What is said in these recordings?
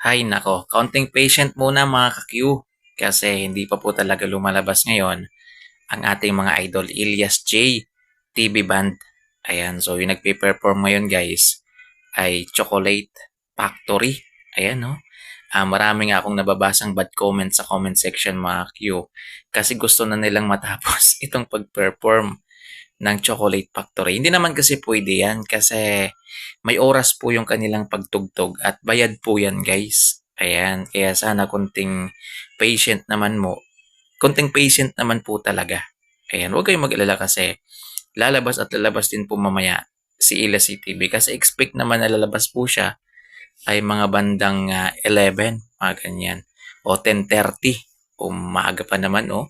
Hay nako, kaunting patient muna mga ka-Q. Kasi hindi pa po talaga lumalabas ngayon ang ating mga idol Ilyas J. TV Band. Ayan, so yung nagpe-perform ngayon guys ay Chocolate Factory. Ayan no. Marami nga akong nababasang bad comment sa comment section mga Q. Kasi gusto na nilang matapos itong pag-perform ng Chocolate Factory. Hindi naman kasi pwede yan kasi may oras po yung kanilang pagtugtog at bayad po yan guys. Ayan, kaya sana konting patient naman po talaga. Ayan, huwag kayong mag-alala kasi lalabas at lalabas din po mamaya si Ila CTV kasi expect naman na lalabas po siya ay mga bandang 11, mga ganyan. O 10:30 o maaga pa naman o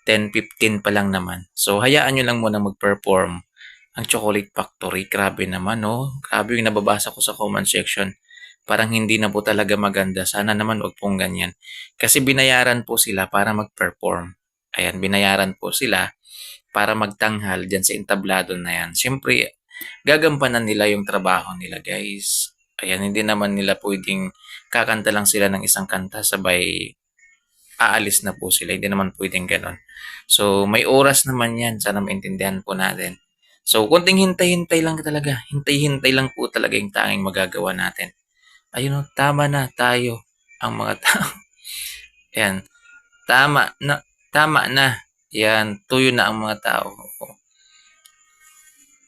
10:15 pa lang naman. So hayaan nyo lang muna mag-perform ang Chocolate Factory. Grabe naman no. Grabe yung nababasa ko sa comment section. Parang hindi na po talaga maganda. Sana naman wag pong ganyan. Kasi binayaran po sila para mag-perform. Ayan, binayaran po sila para magtanghal dyan sa entablado na yan. Siyempre, gagampanan nila yung trabaho nila guys. Ayan, hindi naman nila pwedeng kakanta lang sila ng isang kanta sabay aalis na po sila. Hindi naman pwedeng ganon. So, may oras naman yan. Sana maintindihan po natin. So, konting hintay-hintay lang talaga. Hintay-hintay lang po talaga yung tanging magagawa natin. Ayun o, tama na tayo ang mga tao. Yan, tama na. Yan, tuyo na ang mga tao.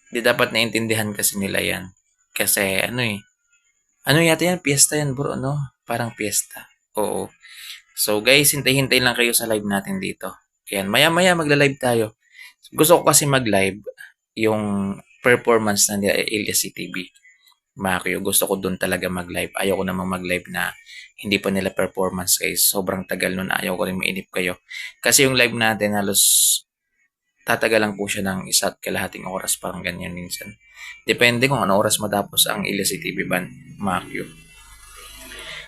Di dapat naintindihan kasi nila yan. Kasi ano yata yan, piyesta yan bro, no? Parang piyesta. Oo. So guys, hintay-hintay lang kayo sa live natin dito. Yan, maya-maya magla-live tayo. Gusto ko kasi mag-live yung performance na nila Elias CTV. Makyo, gusto ko doon talaga mag-live. Ayoko namang mag-live na hindi pa nila performance guys. Sobrang tagal nun. Ayoko rin mainip kayo. Kasi yung live natin halos tatagal lang po siya ng isa't kalahating oras parang ganyan minsan. Depende kung ano oras matapos ang Elias CTV ban, Makyo.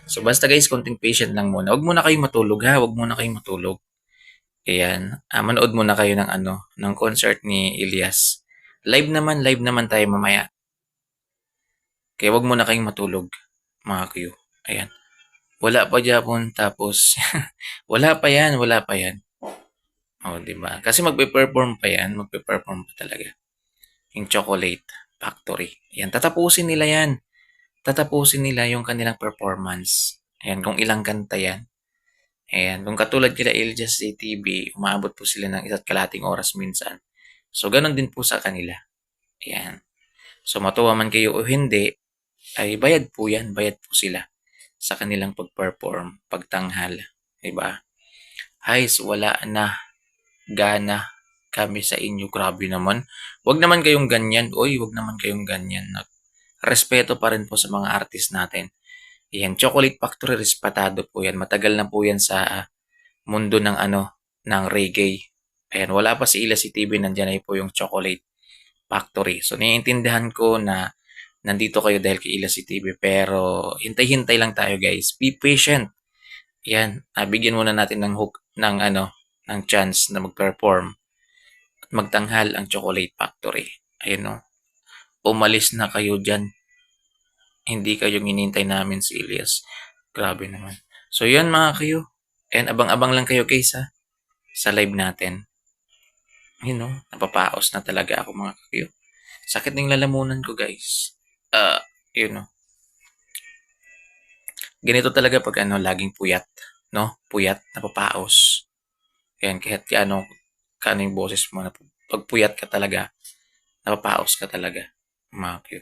So basta guys, konting patient lang muna. Huwag muna kayong matulog ha. Huwag muna kayong matulog. Ayan. Manood muna kayo ng ng concert ni Elias. Live naman tayo mamaya. Kaya wag muna kayong matulog, mga Q. Ayan. Wala pa Japon tapos wala pa yan. Oh, 'di ba? Kasi magpe-perform pa yan, magpe-perform pa talaga. Yung Chocolate Factory. Ayan, tatapusin nila yan. Tatapusin nila yung kanilang performance. Ayan, kung ilang kanta yan. Ayan, kung katulad kila Ilyas CTV, umaabot po sila ng isa't kalahating oras minsan. So, ganun din po sa kanila. Ayan. So, matuwa man kayo o hindi, ay bayad po yan. Bayad po sila sa kanilang pag-perform, pagtanghal. Diba? Guys, wala na gana kami sa inyo. Grabe naman. Wag naman kayong ganyan. Oy, wag naman kayong ganyan. Respeto pa rin po sa mga artist natin. Yan, Chocolate Factory, respetado po yan. Matagal na po yan sa mundo ng ng reggae. Ayan, wala pa si Ila si TV, nandiyan ay po yung Chocolate Factory. So, naiintindihan ko na nandito kayo dahil kay Ila si TV, pero hintay-hintay lang tayo guys. Be patient. Yan, bigyan muna natin ng hook ng chance na mag-perform at magtanghal ang Chocolate Factory. Ayun no. Umalis na kayo dyan. Hindi kayo hinintay namin si Elias. Grabe naman. So, yan mga kayo. And abang-abang lang kayo guys ha, sa live natin. Yun no, napapaos na talaga ako mga kayo. Sakit ng lalamunan ko guys. Yun no. Ganito talaga pag laging puyat. No? Puyat, napapaos. Yan, kahit kano yung boses mo, pag puyat ka talaga, napapaos ka talaga. Mga kayo.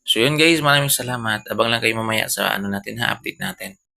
So yun guys, maraming salamat. Abang lang kayo mamaya sa natin ha, update natin.